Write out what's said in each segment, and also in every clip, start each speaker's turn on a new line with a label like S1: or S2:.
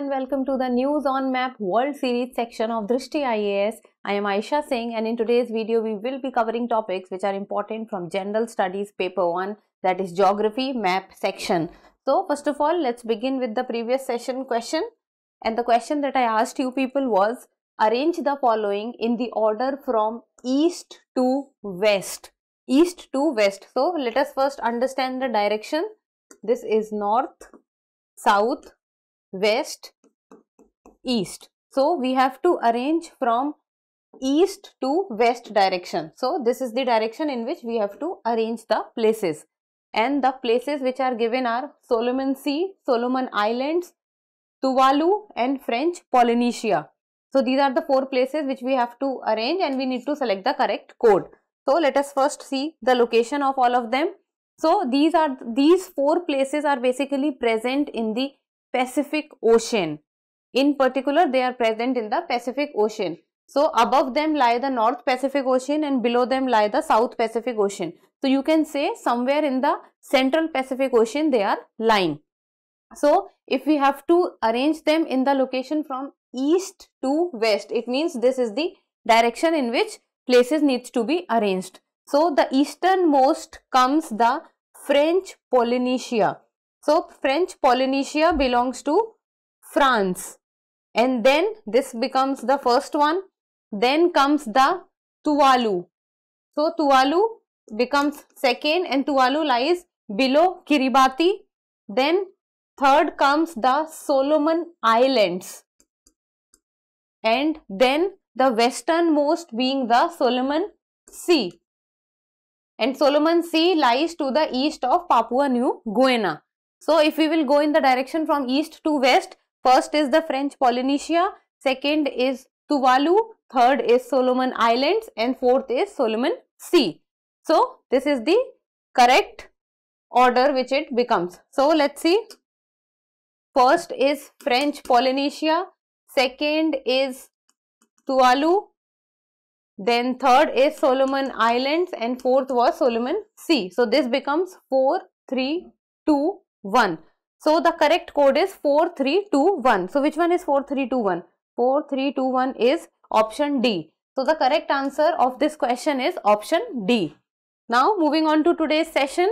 S1: and welcome to the News on Map World Series section of Drishti IAS. I am Aisha Singh, and in today's video we will be covering topics which are important from General Studies Paper 1, that is Geography Map section. So first of all, let's begin with the previous session question, and the question that I asked you people was, arrange the following in the order from east to west. East to west. So let us first understand the direction. This is north, south, west, east. So we have to arrange from east to west direction. So this is the direction in which we have to arrange the places, and the places which are given are Solomon Sea, Solomon Islands, Tuvalu and French Polynesia. So these are the four places which we have to arrange, and we need to select the correct code. So let us first see the location of all of them. So these four places are basically present in the Pacific Ocean. In particular, they are present in the Pacific Ocean. So above them lie the North Pacific Ocean and below them lie the South Pacific Ocean. So you can say somewhere in the Central Pacific Ocean they are lying. So if we have to arrange them in the location from east to west, it means this is the direction in which places needs to be arranged. So the easternmost comes the French Polynesia. So French Polynesia belongs to France, and then this becomes the first one. Then comes the Tuvalu. So Tuvalu becomes second, and Tuvalu lies below Kiribati. Then third comes the Solomon Islands, and then the westernmost being the Solomon Sea. And Solomon Sea lies to the east of Papua New Guinea. So if we will go in the direction from east to west, first is the French Polynesia, second is Tuvalu, third is Solomon Islands, and fourth is Solomon Sea. So this is the correct order which it becomes. So let's see. First is French Polynesia, second is Tuvalu, then third is Solomon Islands, and fourth was Solomon Sea. So this becomes 4, 3, 2, 1. So the correct code is 4321. So which one is 4321? 4321 is option D. So the correct answer of this question is option D. Now moving on to today's session,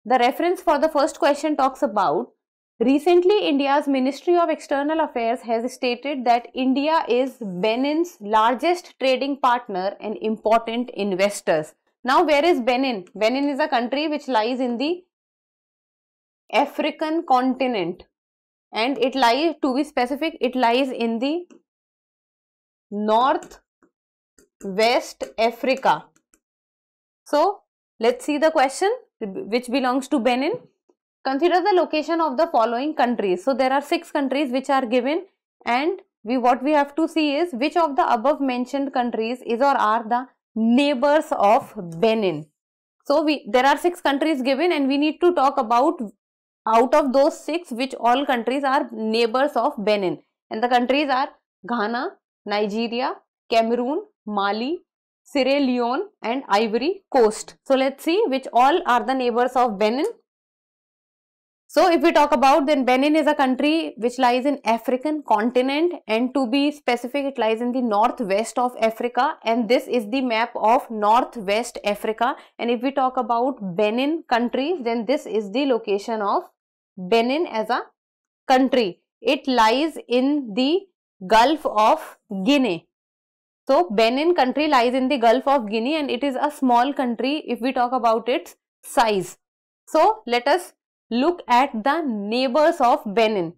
S1: the reference for the first question talks about, recently India's Ministry of External Affairs has stated that India is Benin's largest trading partner and important investors. Now where is Benin? Benin is a country which lies in the African continent, and it lies, to be specific, it lies in the North West Africa. So let's see the question which belongs to Benin. Consider the location of the following countries. So there are 6 countries which are given, and what we have to see is which of the above mentioned countries is or are the neighbors of Benin. So there are 6 countries given, and we need to talk about out of those 6 which all countries are neighbors of Benin, and the countries are Ghana, Nigeria, Cameroon, Mali, Sierra Leone and Ivory Coast. So let's see which all are the neighbors of Benin. So if we talk about, then Benin is a country which lies in African continent, and to be specific, it lies in the northwest of Africa, and this is the map of northwest Africa. And if we talk about Benin country, then this is the location of Benin as a country. It lies in the Gulf of Guinea. So Benin country lies in the Gulf of Guinea, and it is a small country if we talk about its size. So let us look at the neighbors of Benin.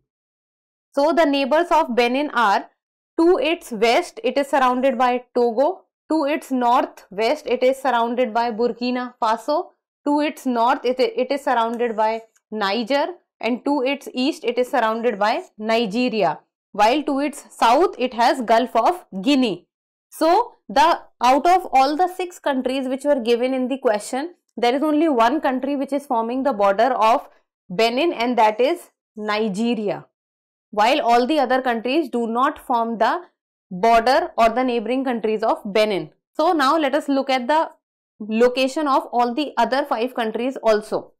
S1: So the neighbors of Benin are, to its west it is surrounded by Togo, to its northwest it is surrounded by Burkina Faso, to its north it is surrounded by Niger, and to its east it is surrounded by Nigeria, while to its south it has Gulf of Guinea. So out of all the 6 countries which were given in the question, there is only one country which is forming the border of Benin, and that is Nigeria, while all the other countries do not form the border or the neighboring countries of Benin. So now let us look at the location of all the other 5 countries also.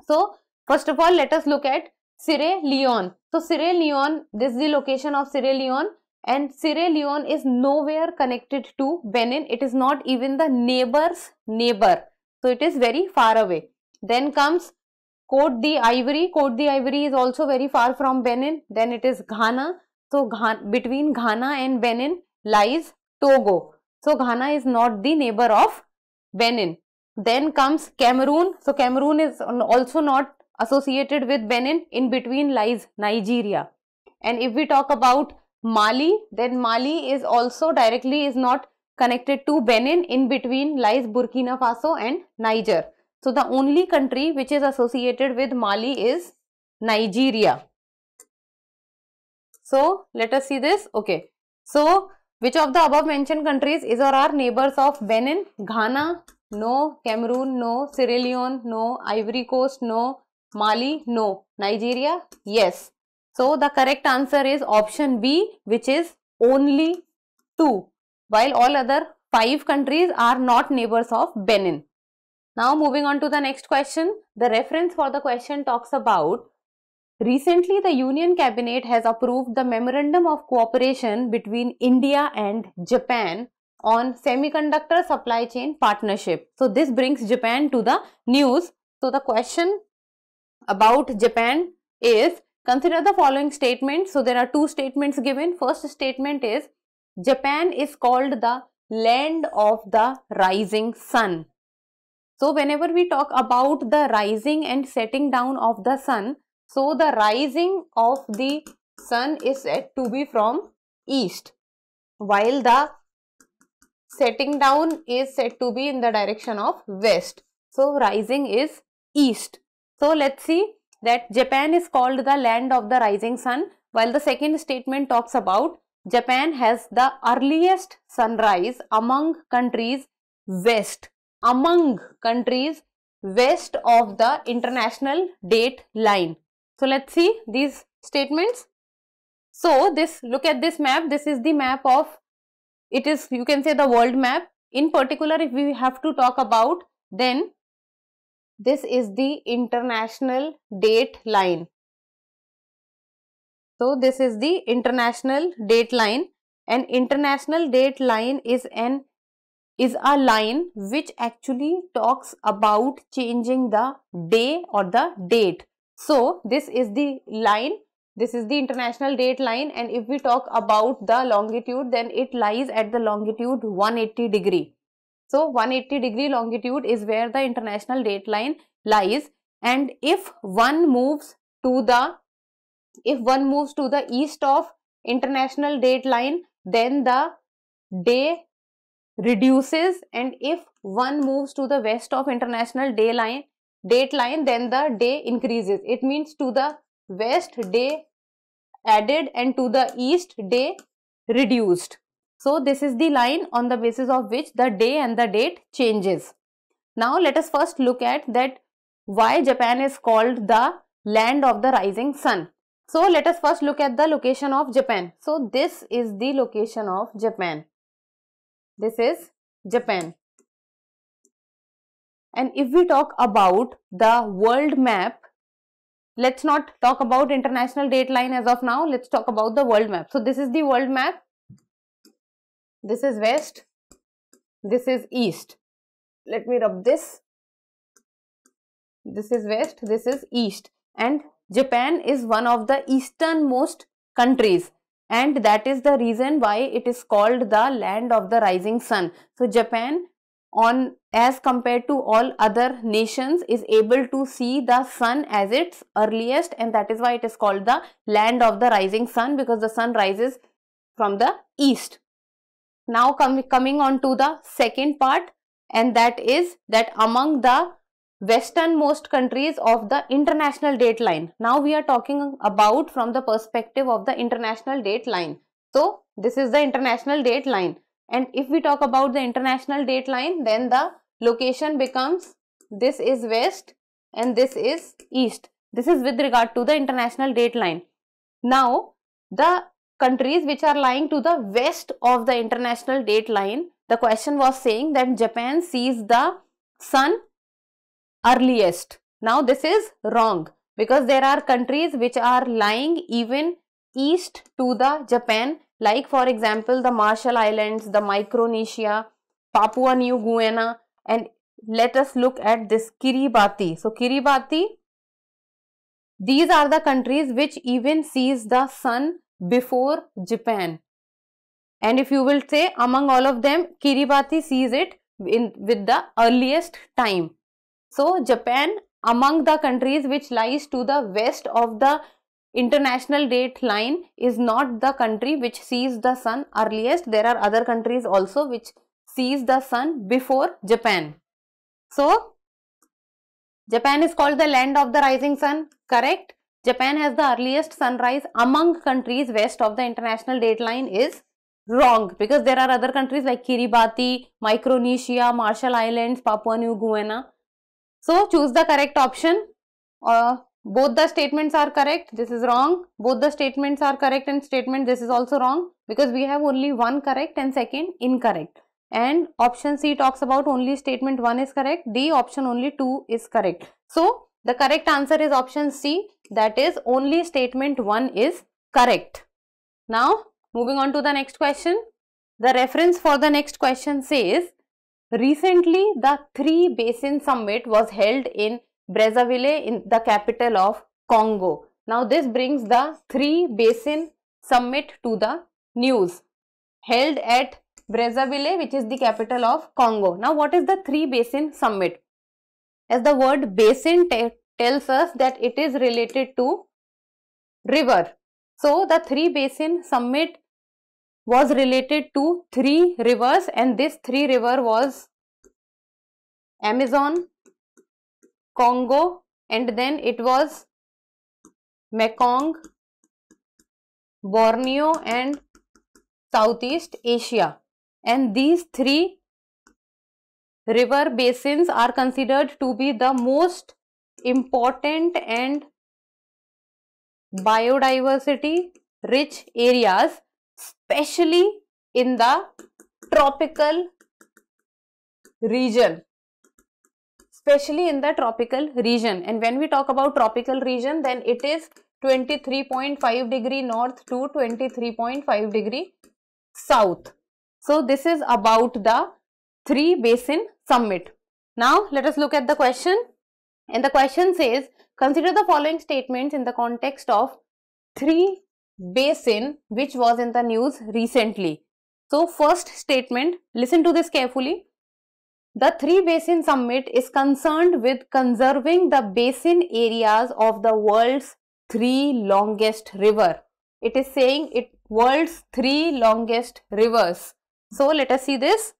S1: So first of all, let us look at Sierra Leone. So Sierra Leone, this is the location of Sierra Leone, and Sierra Leone is nowhere connected to Benin. It is not even the neighbor's neighbor. So it is very far away. Then comes Côte d'Ivoire. Côte d'Ivoire is also very far from Benin. Then it is Ghana. So between Ghana and Benin lies Togo. So Ghana is not the neighbor of Benin. Then comes Cameroon. So Cameroon is also not associated with Benin. In between lies Nigeria. And if we talk about Mali, then Mali is also directly is not connected to Benin. In between lies Burkina Faso and Niger. So the only country which is associated with Mali is Nigeria. So let us see this. Okay. So which of the above mentioned countries is or are neighbors of Benin? Ghana? No. Cameroon? No. Sierra Leone? No. Ivory Coast? No. Mali? No. Nigeria? Yes. So the correct answer is option B, which is only 2, while all other 5 countries are not neighbors of Benin. Now moving on to the next question. The reference for the question talks about recently the Union Cabinet has approved the Memorandum of Cooperation between India and Japan on semiconductor supply chain partnership. So this brings Japan to the news. So the question about Japan is, consider the following statements. So there are 2 statements given. First statement is, Japan is called the land of the rising sun. So whenever we talk about the rising and setting down of the sun, so the rising of the sun is said to be from east, while the setting down is said to be in the direction of west. So rising is east. So let's see that Japan is called the land of the rising sun, while the second statement talks about Japan has the earliest sunrise among countries west of the international date line. So let's see these statements. So look at this map. This is the map of, it is, you can say, the world map. In particular, if we have to talk about, then this is the international date line. So this is the international date line, and international date line is a line which actually talks about changing the day or the date. So this is the line, this is the international date line, and if we talk about the longitude, then it lies at the longitude 180 degree. So 180 degree longitude is where the international date line lies, and if one moves to the east of international date line, then the day reduces, and if one moves to the west of international date line, then the day increases. It means to the west day added and to the east day reduced. So this is the line on the basis of which the day and the date changes. Now let us first look at that why Japan is called the land of the rising sun. So let us first look at the location of Japan. So this is the location of Japan. This is Japan. And if we talk about the world map, let's not talk about international date line as of now. Let's talk about the world map. So this is the world map. This is west. This is east. Let me rub this. This is west. This is east. And Japan is one of the easternmost countries, and that is the reason why it is called the land of the rising sun. So Japan, as compared to all other nations, is able to see the sun as its earliest, and that is why it is called the land of the rising sun, because the sun rises from the east. Now coming on to the second part, and that is that among the westernmost countries of the international date line. Now we are talking about from the perspective of the international date line. So this is the international date line, and if we talk about the international date line, then the location becomes, this is west and this is east. This is with regard to the international date line. Now the countries which are lying to the west of the international date line, the question was saying that Japan sees the sun earliest. Now this is wrong, because there are countries which are lying even east to the Japan, like for example the Marshall Islands, the Micronesia, Papua New Guinea, and let us look at this Kiribati. So Kiribati, these are the countries which even sees the sun before Japan. And if you will say among all of them, Kiribati sees it with the earliest time. So Japan, among the countries which lies to the west of the international date line, is not the country which sees the sun earliest. There are other countries also which sees the sun before Japan. So Japan is called the land of the rising sun, correct? Japan has the earliest sunrise among countries west of the international date line is wrong, because there are other countries like Kiribati, Micronesia, Marshall Islands, Papua New Guinea. So choose the correct option. Both the statements are correct. This is wrong. Both the statements are correct and statement this is also wrong, because we have only one correct and second incorrect. And option C talks about only statement 1 is correct. D option only 2 is correct. So the correct answer is option C, that is only statement 1 is correct. Now moving on to the next question. The reference for the next question says, recently the 3 Basin Summit was held in Brazzaville, in the capital of Congo. Now this brings the 3 Basin Summit to the news, held at Brazzaville, which is the capital of Congo. Now what is the 3 Basin Summit? As the word basin tells us that it is related to river. So the 3 Basin Summit was related to 3 rivers, and this 3 river was Amazon, Congo, and then it was Mekong, Borneo, and Southeast Asia. And these 3 river basins are considered to be the most important and biodiversity rich areas, especially in the tropical region. And when we talk about tropical region, then it is 23.5 degree north to 23.5 degree south. So this is about the 3 Basin Summit. Now let us look at the question. And the question says, consider the following statements in the context of 3 Basin which was in the news recently. So first statement, listen to this carefully. The 3 Basin Summit is concerned with conserving the basin areas of the world's 3 longest river. It is saying it world's 3 longest rivers. So let us see this.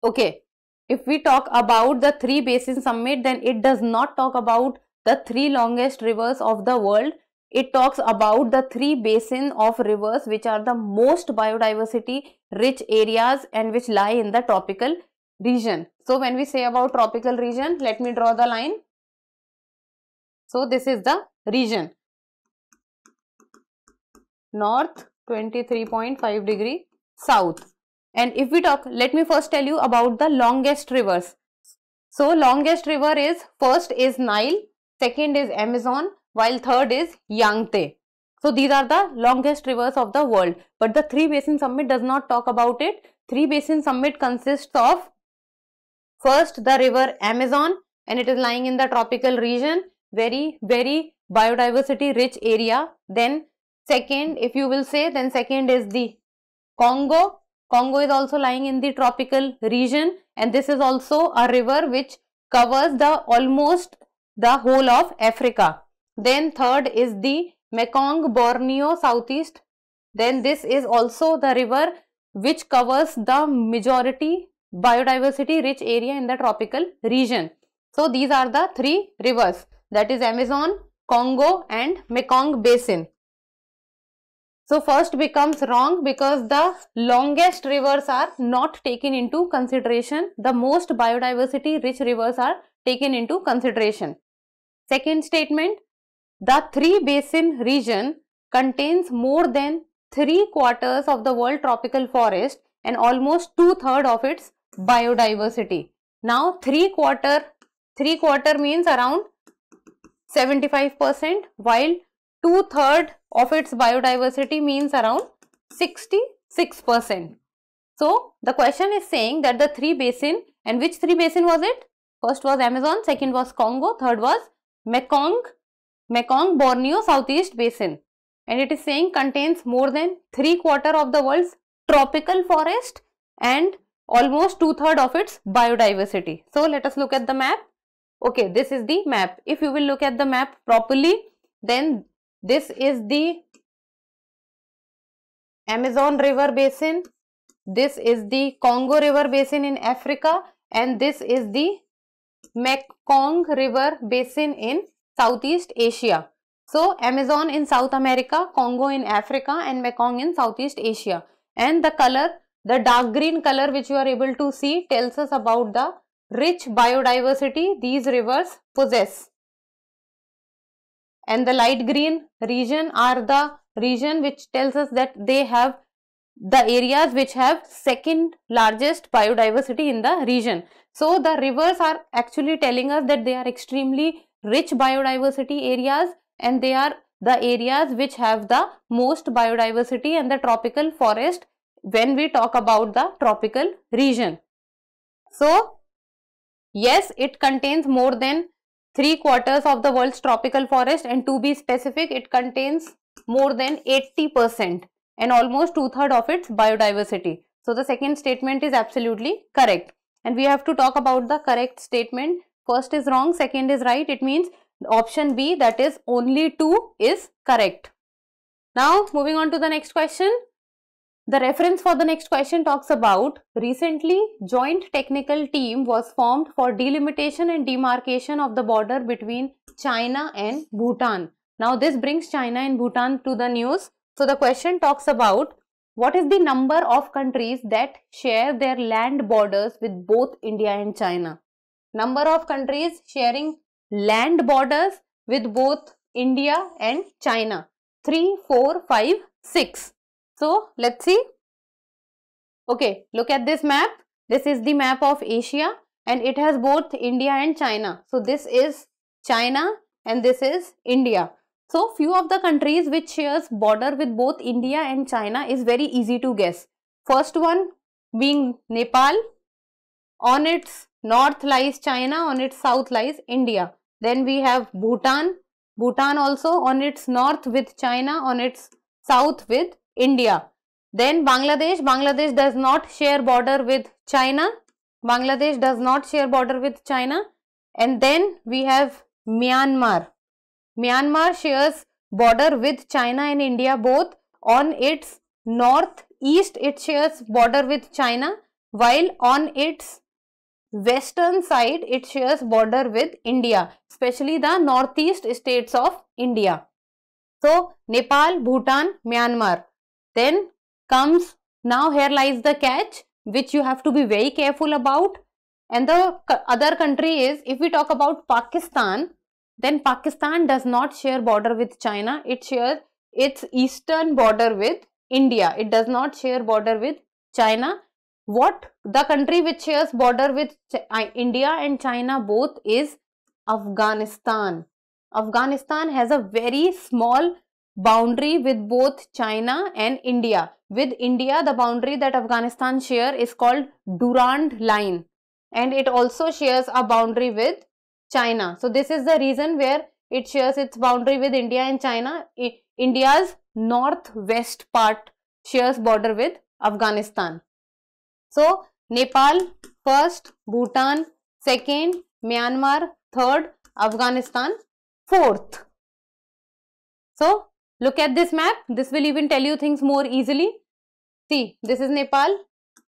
S1: Okay, if we talk about the 3 Basin Summit, then it does not talk about the 3 longest rivers of the world. It talks about the 3 basin of rivers which are the most biodiversity rich areas and which lie in the tropical region. So when we say about tropical region, let me draw the line. So this is the region. North 23.5 degree south. And if we talk, let me first tell you about the longest rivers. So longest river is, first is Nile, second is Amazon, while third is Yangtze. So these are the longest rivers of the world. But the 3 Basin Summit does not talk about it. 3 Basin Summit consists of, first the river Amazon, and it is lying in the tropical region, very biodiversity rich area. Then second, if you will say, then second is the Congo. Congo is also lying in the tropical region, and this is also a river which covers the almost the whole of Africa. Then third is the Mekong, Borneo, Southeast. Then this is also the river which covers the majority biodiversity rich area in the tropical region. So these are the 3 rivers, that is Amazon, Congo and Mekong Basin. So first becomes wrong because the longest rivers are not taken into consideration. The most biodiversity rich rivers are taken into consideration. Second statement, the 3 Basin region contains more than 3/4 of the world tropical forest and almost 2/3 of its biodiversity. Now 3/4 3/4 means around 75%, while 2/3 of its biodiversity means around 66%. So the question is saying that the three basin, and which three basin was it? First was Amazon, second was Congo, third was Mekong, Borneo, Southeast Basin, and it is saying contains more than 3/4 of the world's tropical forest and almost 2/3 of its biodiversity. So let us look at the map. Okay, this is the map. If you will look at the map properly, then this is the Amazon River Basin, this is the Congo River Basin in Africa, and this is the Mekong River Basin in Southeast Asia. So Amazon in South America, Congo in Africa, and Mekong in Southeast Asia. And the color, the dark green color which you are able to see, tells us about the rich biodiversity these rivers possess. And the light green region are the region which tells us that they have the areas which have second largest biodiversity in the region. So the rivers are actually telling us that they are extremely rich biodiversity areas, and they are the areas which have the most biodiversity and the tropical forest when we talk about the tropical region. So yes, it contains more than 3/4 of the world's tropical forest, and to be specific, it contains more than 80% and almost 2/3 of its biodiversity. So the second statement is absolutely correct, and we have to talk about the correct statement. First is wrong, second is right. It means option B, that is only 2, is correct. Now moving on to the next question. The reference for the next question talks about recently joint technical team was formed for delimitation and demarcation of the border between China and Bhutan. Now this brings China and Bhutan to the news. So the question talks about what is the number of countries that share their land borders with both India and China. Number of countries sharing land borders with both India and China. 3, 4, 5, 6. So let's see. Okay, look at this map. This is the map of Asia, and it has both India and China. So this is China and this is India. So few of the countries which shares border with both India and China is very easy to guess. First one being Nepal. On its north lies China, on its south lies India. Then we have Bhutan. Bhutan also on its north with China, on its south with India. Then Bangladesh. Bangladesh does not share border with China. Bangladesh does not share border with China. And then we have Myanmar. Myanmar shares border with China and India both. On its northeast it shares border with China, while on its western side it shares border with India, especially the northeast states of India. So Nepal, Bhutan, Myanmar. Then comes, now here lies the catch which you have to be very careful about. And the other country is, if we talk about Pakistan, then Pakistan does not share border with China. It shares its eastern border with India. It does not share border with China. What the country which shares border with India and China both is Afghanistan. Afghanistan has a very small boundary with both China and India. With India, the boundary that Afghanistan share is called Durand Line, and it also shares a boundary with China. So this is the reason where it shares its boundary with India and China. India's northwest part shares border with Afghanistan. So Nepal first, Bhutan second, Myanmar third, Afghanistan fourth. So look at this map. This will even tell you things more easily. See, this is Nepal,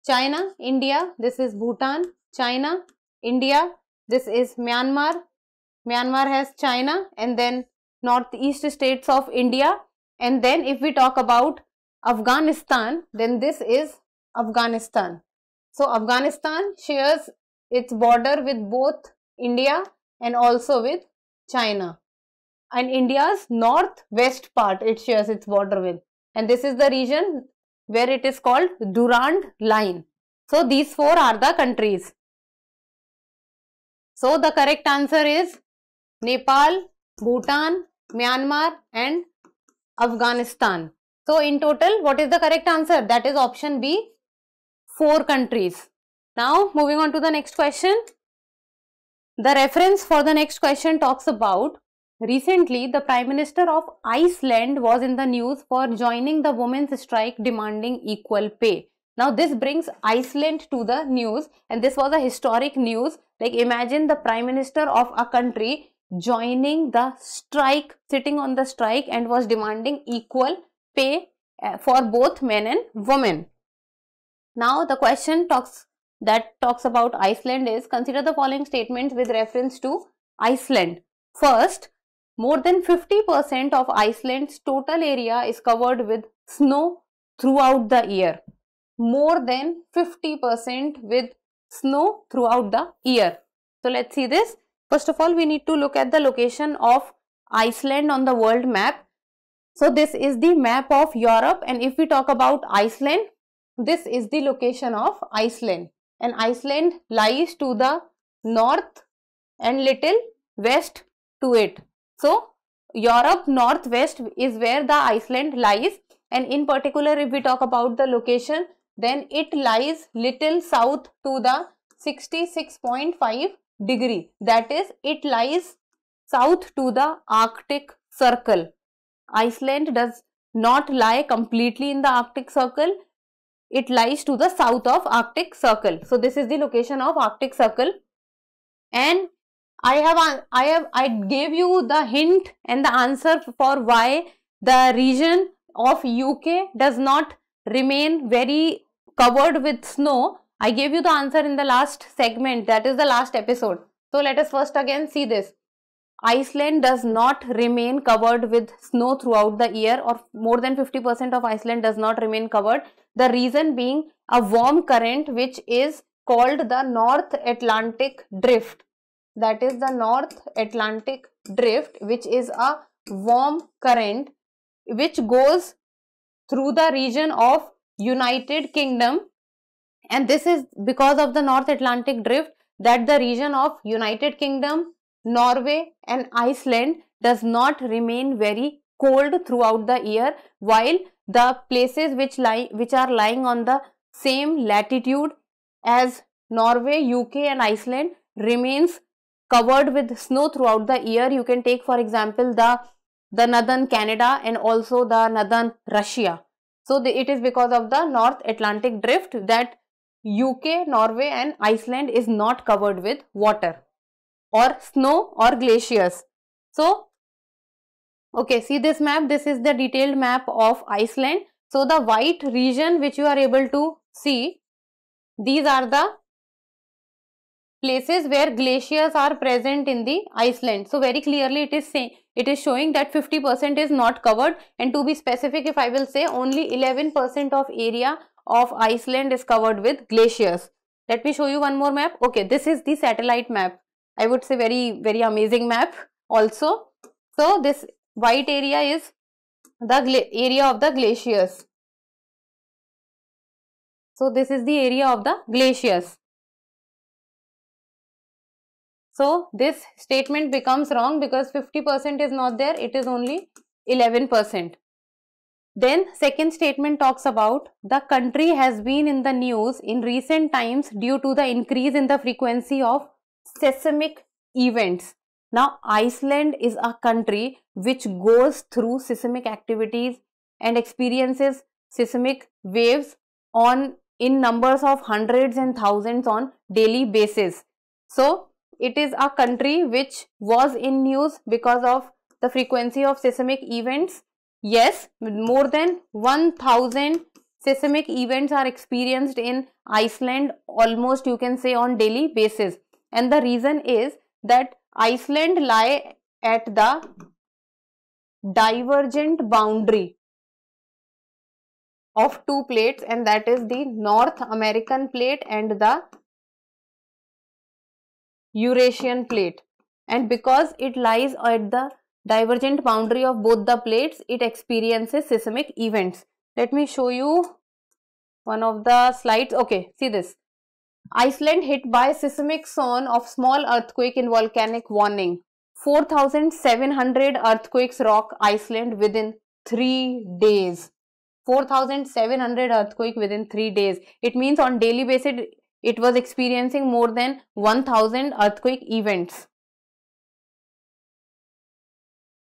S1: China, India. This is Bhutan, China, India. This is Myanmar. Myanmar has China, and then northeast states of India. And then if we talk about Afghanistan, then this is Afghanistan. So Afghanistan shares its border with both India and also with China. And India's northwest part it shares its border with. And this is the region where it is called Durand Line. So these four are the countries. So the correct answer is Nepal, Bhutan, Myanmar and Afghanistan. So in total, what is the correct answer? That is option B, 4 countries. Now moving on to the next question. The reference for the next question talks about recently the Prime Minister of Iceland was in the news for joining the women's strike demanding equal pay. Now this brings Iceland to the news, and this was a historic news. Like imagine the Prime Minister of a country joining the strike, sitting on the strike and was demanding equal pay for both men and women. Now the question talks about Iceland is, consider the following statements with reference to Iceland. First, more than 50% of Iceland's total area is covered with snow throughout the year. More than 50% with snow throughout the year. So let's see this. First of all, we need to look at the location of Iceland on the world map. So this is the map of Europe, and if we talk about Iceland, this is the location of Iceland, and Iceland lies to the north and little west to it. So Europe northwest is where the Iceland lies, and in particular if we talk about the location, then it lies little south to the 66.5 degree. That is, it lies south to the Arctic Circle. Iceland does not lie completely in the Arctic Circle. It lies to the south of Arctic Circle. So this is the location of Arctic Circle, and I gave you the hint and the answer for why the region of UK does not remain very covered with snow. I gave you the answer in the last segment, that is the last episode. So let us first again see this. Iceland does not remain covered with snow throughout the year, or more than 50% of Iceland does not remain covered. The reason being a warm current which is called the North Atlantic Drift. That is the North Atlantic Drift, which is a warm current which goes through the region of United Kingdom, and this is because of the North Atlantic Drift that the region of United Kingdom, Norway and Iceland does not remain very cold throughout the year, while the places which are lying on the same latitude as Norway, UK and Iceland remains covered with snow throughout the year. You can take for example the northern Canada and also the northern Russia. So it is because of the North Atlantic Drift that UK, Norway and Iceland is not covered with water or snow or glaciers. So okay, see this map, this is the detailed map of Iceland. So the white region which you are able to see, these are the places where glaciers are present in the Iceland. So very clearly it is showing that 50% is not covered, and to be specific, if I will say, only 11% of area of Iceland is covered with glaciers. Let me show you one more map. Okay, this is the satellite map. I would say very amazing map also. So this white area is the area of the glaciers. So this is the area of the glaciers. So this statement becomes wrong because 50% is not there, it is only 11%. Then second statement talks about the country has been in the news in recent times due to the increase in the frequency of seismic events. Now Iceland is a country which goes through seismic activities and experiences seismic waves in numbers of hundreds and thousands on daily basis. So it is a country which was in news because of the frequency of seismic events. Yes, more than 1000 seismic events are experienced in Iceland, almost you can say on daily basis. And the reason is that Iceland lie at the divergent boundary of two plates, and that is the North American plate and the Eurasian plate. And because it lies at the divergent boundary of both the plates, it experiences seismic events. Let me show you one of the slides. Okay, see this. Iceland hit by seismic zone of small earthquake in volcanic warning. 4,700 earthquakes rock Iceland within 3 days. 4,700 earthquake within 3 days. It means on daily basis it was experiencing more than 1,000 earthquake events.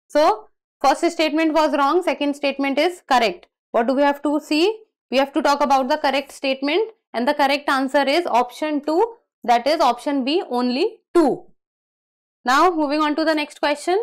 S1: So, first statement was wrong, second statement is correct. What do we have to see? We have to talk about the correct statement, and the correct answer is option 2, that is option B, only 2. Now, moving on to the next question.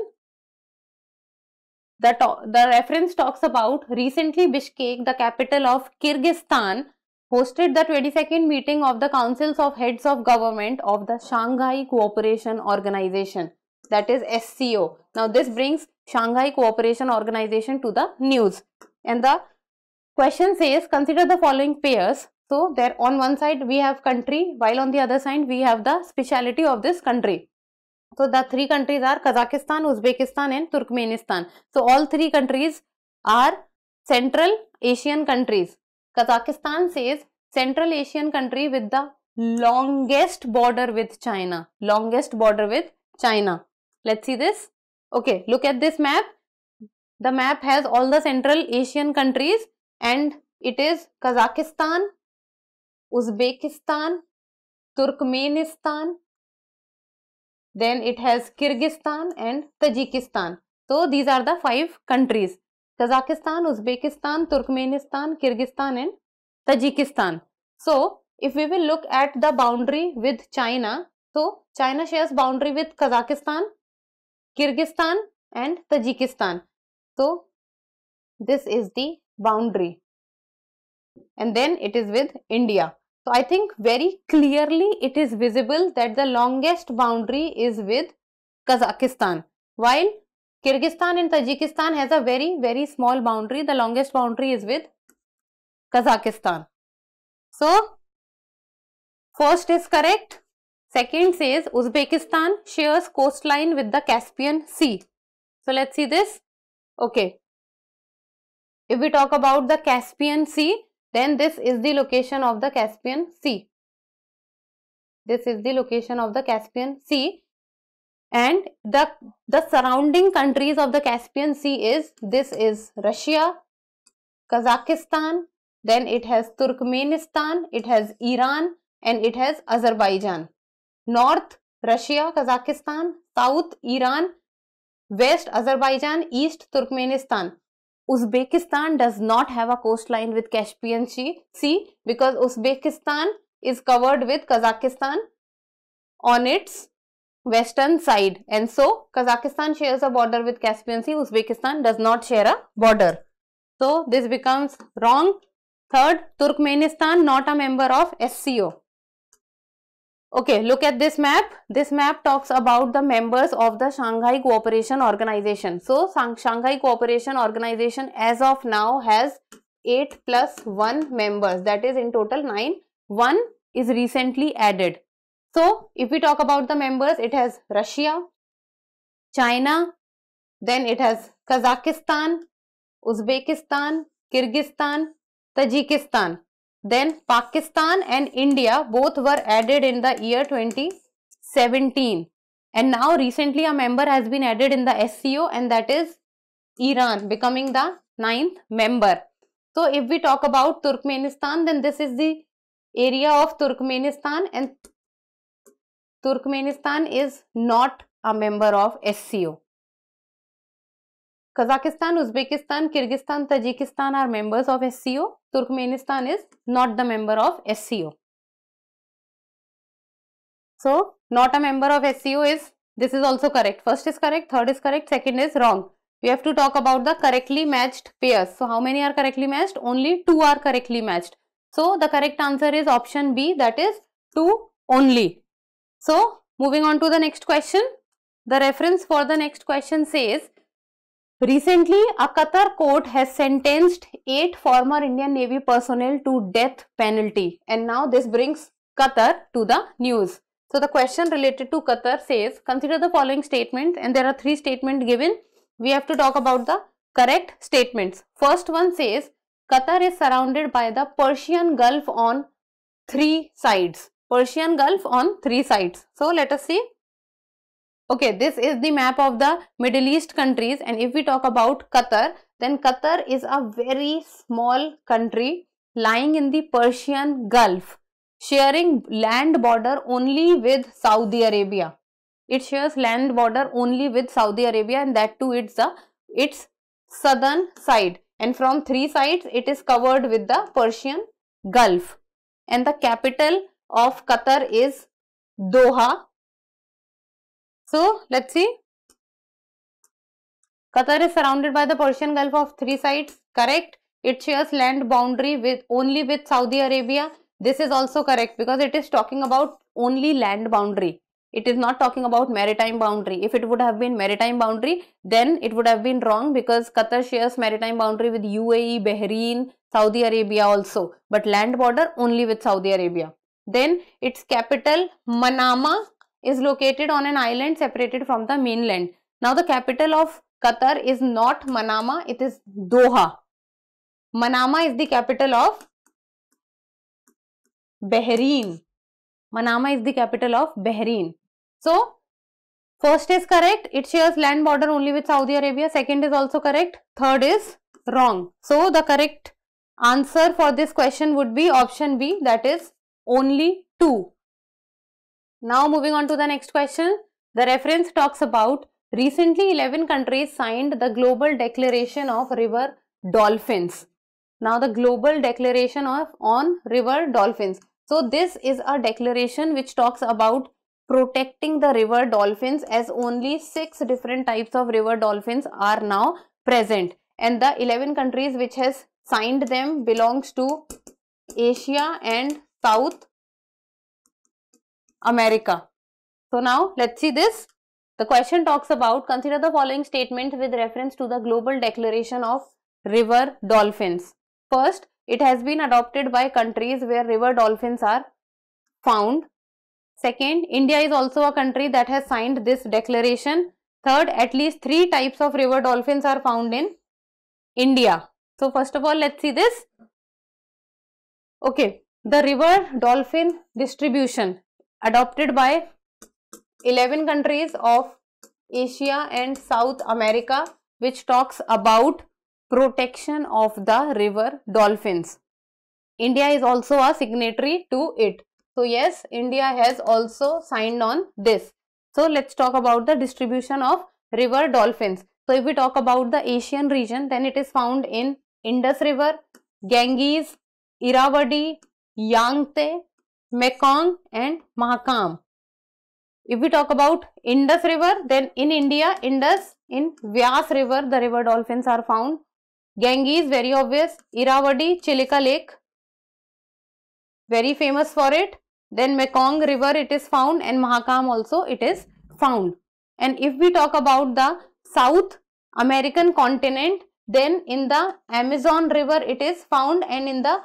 S1: The reference talks about recently Bishkek, the capital of Kyrgyzstan, hosted the 22nd meeting of the Councils of Heads of Government of the Shanghai Cooperation Organization, that is SCO. Now, this brings Shanghai Cooperation Organization to the news. And the question says, consider the following pairs. So, there on one side we have country, while on the other side we have the speciality of this country. So, the three countries are Kazakhstan, Uzbekistan and Turkmenistan. So, all three countries are Central Asian countries. Kazakhstan says Central Asian country with the longest border with China. Longest border with China. Let's see this. Okay, look at this map. The map has all the Central Asian countries and it is Kazakhstan, Uzbekistan, Turkmenistan, then it has Kyrgyzstan and Tajikistan. So, these are the 5 countries: Kazakhstan, Uzbekistan, Turkmenistan, Kyrgyzstan and Tajikistan. So, if we will look at the boundary with China, so China shares boundary with Kazakhstan, Kyrgyzstan and Tajikistan. So, this is the boundary, and then it is with India. So, I think very clearly it is visible that the longest boundary is with Kazakhstan, while Kyrgyzstan and Tajikistan has a very small boundary. The longest boundary is with Kazakhstan. So, first is correct. Second says Uzbekistan shares coastline with the Caspian Sea. So, let's see this. Okay. If we talk about the Caspian Sea, then this is the location of the Caspian Sea. This is the location of the Caspian Sea, and the surrounding countries of the Caspian Sea is, this is Russia, Kazakhstan, then it has Turkmenistan, it has Iran and it has Azerbaijan. North Russia, Kazakhstan, south Iran, west Azerbaijan, east Turkmenistan. Uzbekistan does not have a coastline with Caspian Sea because Uzbekistan is covered with Kazakhstan on its western side, and so Kazakhstan shares a border with Caspian Sea, Uzbekistan does not share a border. So, this becomes wrong. Third, Turkmenistan not a member of SCO. Okay, look at this map. This map talks about the members of the Shanghai Cooperation Organization. So, Shanghai Cooperation Organization as of now has 8 plus 1 members, that is in total 9. 1 is recently added. So, if we talk about the members, it has Russia, China, then it has Kazakhstan, Uzbekistan, Kyrgyzstan, Tajikistan. Then Pakistan and India both were added in the year 2017, and now recently a member has been added in the SCO, and that is Iran, becoming the 9th member. So, if we talk about Turkmenistan, then this is the area of Turkmenistan, and Turkmenistan is not a member of SCO. Kazakhstan, Uzbekistan, Kyrgyzstan, Tajikistan are members of SCO. Turkmenistan is not the member of SCO. So, not a member of SCO is, this is also correct. First is correct, third is correct, second is wrong. We have to talk about the correctly matched pairs. So, how many are correctly matched? Only 2 are correctly matched. So, the correct answer is option B, that is 2 only. So, moving on to the next question. The reference for the next question says, recently, a Qatar court has sentenced 8 former Indian Navy personnel to death penalty, and now this brings Qatar to the news. So, the question related to Qatar says, consider the following statements, and there are 3 statements given. We have to talk about the correct statements. First one says, Qatar is surrounded by the Persian Gulf on 3 sides. Persian Gulf on 3 sides. So let us see. Okay, this is the map of the Middle East countries, and if we talk about Qatar, then Qatar is a very small country lying in the Persian Gulf, sharing land border only with Saudi Arabia. It shares land border only with Saudi Arabia, and that too its southern side, and from 3 sides it is covered with the Persian Gulf, and the capital of Qatar is Doha. So let's see. Qatar is surrounded by the Persian Gulf of 3 sides, correct? It shares land boundary only with Saudi Arabia. This is also correct because it is talking about only land boundary. It is not talking about maritime boundary. If it would have been maritime boundary, then it would have been wrong because Qatar shares maritime boundary with UAE, Bahrain, Saudi Arabia also, but land border only with Saudi Arabia. Then its capital Manama is located on an island separated from the mainland. Now the capital of Qatar is not Manama, it is Doha. Manama is the capital of Bahrain. Manama is the capital of Bahrain. So first is correct, it shares land border only with Saudi Arabia. Second is also correct, third is wrong. So the correct answer for this question would be option B, that is only 2. Now moving on to the next question. The reference talks about recently 11 countries signed the Global Declaration of River Dolphins. Now the Global Declaration on River Dolphins. So this is a declaration which talks about protecting the river dolphins, as only 6 different types of river dolphins are now present, and the 11 countries which has signed them belongs to Asia and South America. So now let's see this. The question talks about, consider the following statement with reference to the Global Declaration of River Dolphins. First, it has been adopted by countries where river dolphins are found. Second, India is also a country that has signed this declaration. Third, at least 3 types of river dolphins are found in India. So first of all, let's see this. Okay, the river dolphin distribution adopted by 11 countries of Asia and South America, which talks about protection of the river dolphins. India is also a signatory to it. So yes, India has also signed on this. So let's talk about the distribution of river dolphins. So if we talk about the Asian region, then it is found in Indus River, Ganges, Irrawaddy, Yangtze, Mekong and Mahakam. If we talk about Indus River, then in India, Indus, in Vyas River, the river dolphins are found. Ganges, very obvious. Irrawaddy, Chilika Lake, very famous for it. Then Mekong River it is found, and Mahakam also it is found. And if we talk about the South American continent, then in the Amazon River it is found, and in the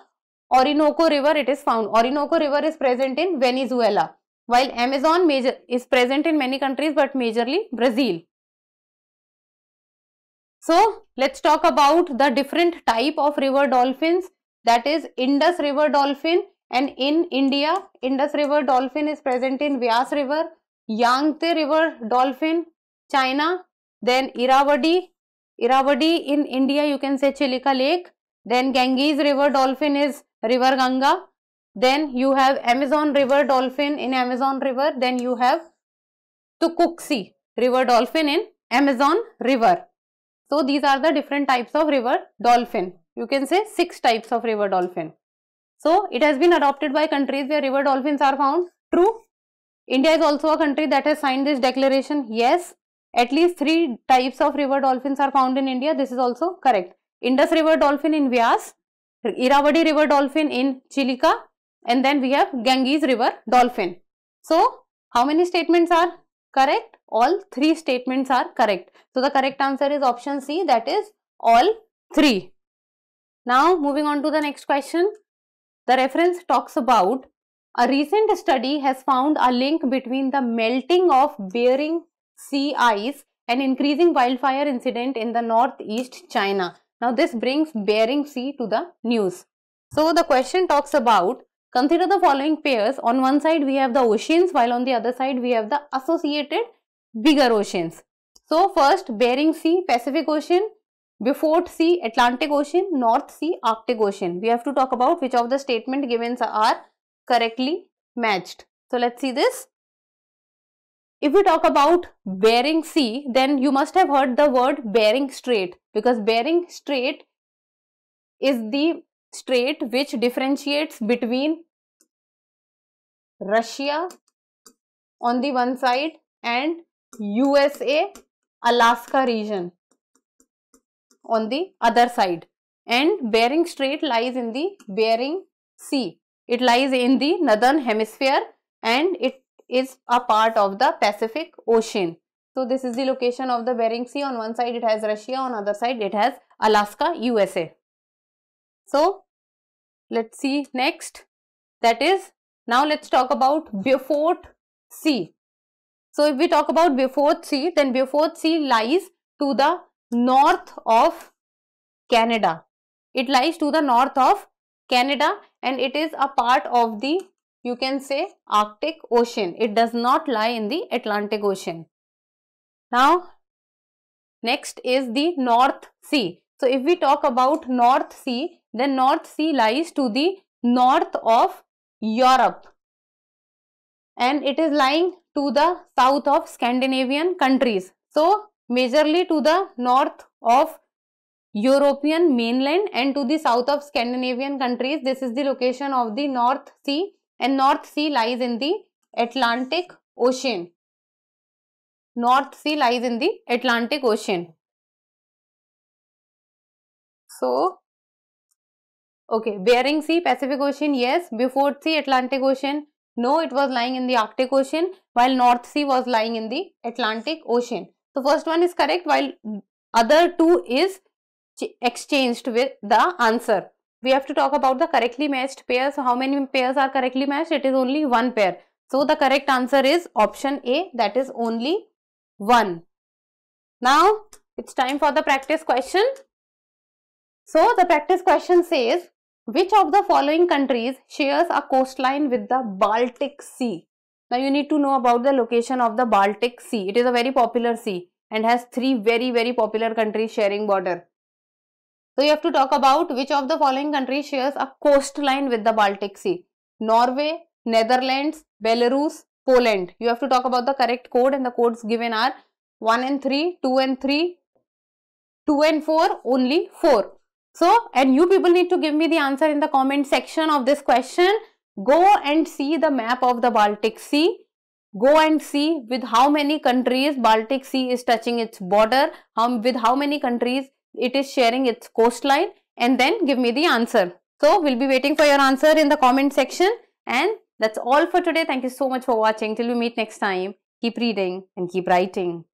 S1: Orinoco River it is found. Orinoco River is present in Venezuela, while Amazon is present in many countries but majorly Brazil. So let's talk about the different type of river dolphins, that is Indus River dolphin. And in India, Indus River dolphin is present in Vyas River, Yangtze River dolphin, China, then Irrawaddy in India you can say Chilika Lake, then Ganges River dolphin is River Ganga, then you have Amazon River dolphin in Amazon River, then you have Tucuxi River dolphin in Amazon River. So these are the different types of river dolphin. You can say 6 types of river dolphin. So it has been adopted by countries where river dolphins are found. True. India is also a country that has signed this declaration. Yes. At least 3 types of river dolphins are found in India. This is also correct. Indus River dolphin in Vyas, Irrawaddy River dolphin in Chilika, and then we have Ganges River dolphin. So how many statements are correct? All 3 statements are correct. So the correct answer is option C, that is all 3. Now moving on to the next question. The reference talks about a recent study has found a link between the melting of Bering Sea ice and increasing wildfire incident in the northeast China. Now this brings Bering Sea to the news. So the question talks about, Consider the following pairs. On one side we have the oceans, while on the other side we have the associated bigger oceans. So first, Bering Sea, Pacific Ocean, Beaufort Sea, Atlantic Ocean, North Sea, Arctic Ocean. We have to talk about which of the statement given are correctly matched. So let's see this. If we talk about Bering Sea, then you must have heard the word Bering Strait, because Bering Strait is the strait which differentiates between Russia on the one side and USA, Alaska region on the other side. And Bering Strait lies in the Bering Sea. It lies in the northern hemisphere and it is a part of the Pacific Ocean. So this is the location of the Bering Sea. On one side it has Russia, on other side it has Alaska, USA. So let's see next. That is, now let's talk about Beaufort Sea. So if we talk about Beaufort Sea, then Beaufort Sea lies to the north of Canada. It lies to the north of Canada and it is a part of the, you can say, Arctic Ocean. It does not lie in the Atlantic Ocean. Now next is the North Sea. So if we talk about North Sea, then North Sea lies to the north of Europe and it is lying to the south of Scandinavian countries. So majorly to the north of European mainland and to the south of Scandinavian countries. This is the location of the North Sea, and North Sea lies in the Atlantic Ocean. North Sea lies in the Atlantic Ocean. So, okay, Bering Sea, Pacific Ocean, yes. Beaufort Sea, Atlantic Ocean, no, it was lying in the Arctic Ocean, while North Sea was lying in the Atlantic Ocean. So first one is correct, while other two is exchanged with the answer. We have to talk about the correctly matched pairs. So how many pairs are correctly matched? It is only one pair. So the correct answer is option A, that is only 1. Now it's time for the practice question. So the practice question says, which of the following countries shares a coastline with the Baltic Sea? Now you need to know about the location of the Baltic Sea. It is a very popular sea and has 3 very popular countries sharing border. So you have to talk about which of the following countries shares a coastline with the Baltic Sea. Norway, Netherlands, Belarus, Poland. You have to talk about the correct code, and the codes given are 1 and 3, 2 and 3, 2 and 4, only 4. So, and you people need to give me the answer in the comment section of this question. Go and see the map of the Baltic Sea. Go and see with how many countries Baltic Sea is touching its border, with how many countries it is sharing its coastline, and then give me the answer. So, we'll be waiting for your answer in the comment section, and that's all for today. Thank you so much for watching. Till we meet next time, keep reading and keep writing.